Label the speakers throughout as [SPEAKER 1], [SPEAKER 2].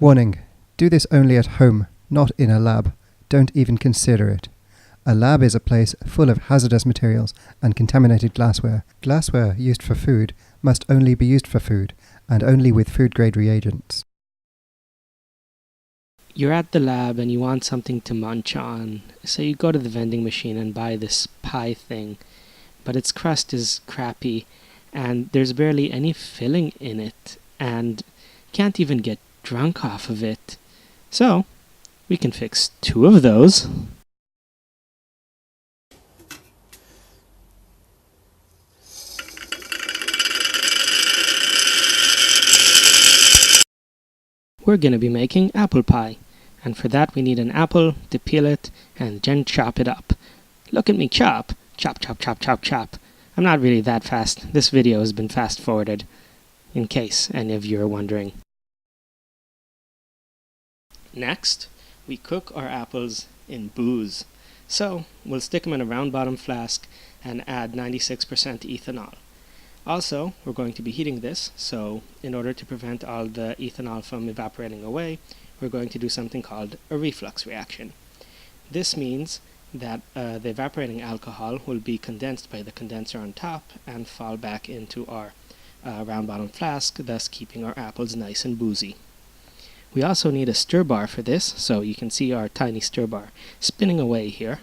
[SPEAKER 1] Warning: do this only at home, not in a lab. Don't even consider it. A lab is a place full of hazardous materials and contaminated glassware. Glassware used for food must only be used for food, and only with food-grade reagents.
[SPEAKER 2] You're at the lab and you want something to munch on, so you go to the vending machine and buy this pie thing, but its crust is crappy and there's barely any filling in it, and can't even get drunk off of it. So, we can fix 2 of those. We're gonna be making apple pie, and for that we need an apple, to peel it, and then chop it up. Look at me chop! Chop, chop, chop, chop, chop. I'm not really that fast. This video has been fast forwarded, in case any of you are wondering. Next, we cook our apples in booze. So, we'll stick them in a round bottom flask and add 96% ethanol. Also, we're going to be heating this, so in order to prevent all the ethanol from evaporating away, we're going to do something called a reflux reaction. This means that the evaporating alcohol will be condensed by the condenser on top and fall back into our round bottom flask, thus keeping our apples nice and boozy. We also need a stir bar for this, so you can see our tiny stir bar spinning away here,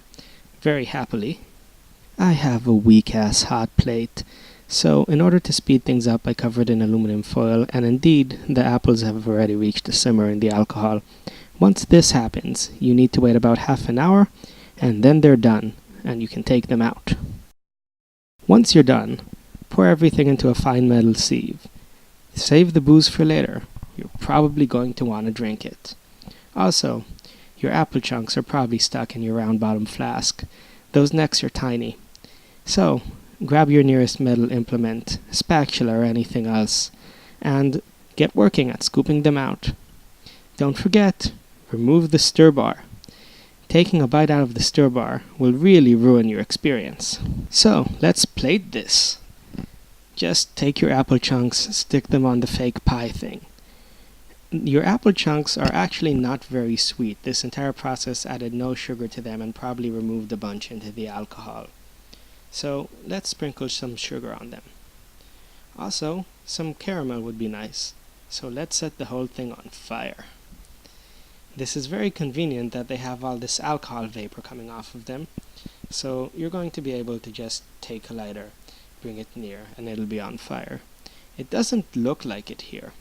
[SPEAKER 2] very happily. I have a weak-ass hot plate, so in order to speed things up I cover it in aluminum foil, and indeed the apples have already reached a simmer in the alcohol. Once this happens, you need to wait about half an hour, and then they're done, and you can take them out. Once you're done, pour everything into a fine metal sieve. Save the booze for later. You're probably going to want to drink it. Also, your apple chunks are probably stuck in your round bottom flask. Those necks are tiny. So, grab your nearest metal implement, spatula or anything else, and get working at scooping them out. Don't forget, remove the stir bar. Taking a bite out of the stir bar will really ruin your experience. So, let's plate this. Just take your apple chunks, stick them on the fake pie thing. Your apple chunks are actually not very sweet. This entire process added no sugar to them and probably removed a bunch into the alcohol. So, let's sprinkle some sugar on them. Also, some caramel would be nice. So let's set the whole thing on fire. This is very convenient that they have all this alcohol vapor coming off of them. So you're going to be able to just take a lighter, bring it near, and it'll be on fire. It doesn't look like it here,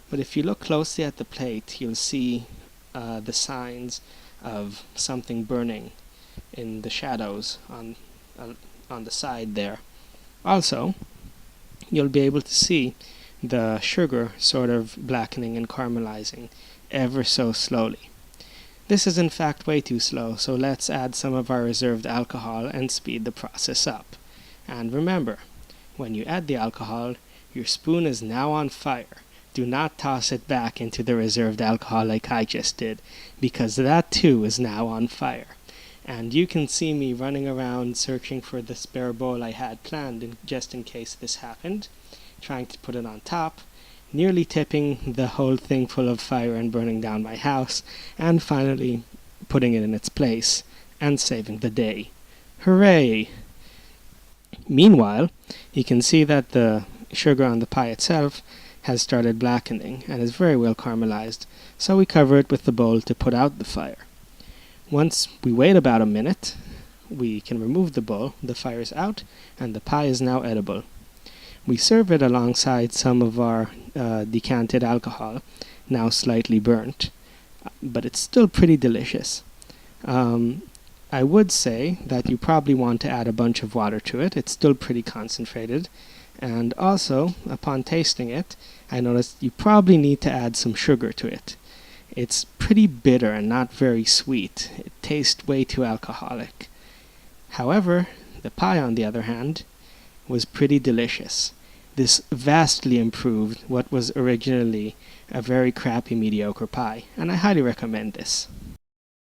[SPEAKER 2] but if you look closely at the plate, you'll see the signs of something burning in the shadows on the side there. Also, you'll be able to see the sugar sort of blackening and caramelizing ever so slowly. This is in fact way too slow, so let's add some of our reserved alcohol and speed the process up. And remember, when you add the alcohol, your spoon is now on fire. Do not toss it back into the reserved alcohol like I just did, because that too is now on fire. And you can see me running around searching for the spare bowl I had planned just in case this happened, trying to put it on top, nearly tipping the whole thing full of fire and burning down my house, and finally putting it in its place and saving the day. Hooray! Meanwhile, you can see that the sugar on the pie itself has started blackening and is very well caramelized, so we cover it with the bowl to put out the fire. Once we wait about a minute, we can remove the bowl, the fire is out, and the pie is now edible. We serve it alongside some of our decanted alcohol, now slightly burnt, but it's still pretty delicious. I would say that you probably want to add a bunch of water to it. It's still pretty concentrated. And also, upon tasting it, I noticed you probably need to add some sugar to it. It's pretty bitter and not very sweet. It tastes way too alcoholic. However, the pie, on the other hand, was pretty delicious. This vastly improved what was originally a very crappy mediocre pie, and I highly recommend this.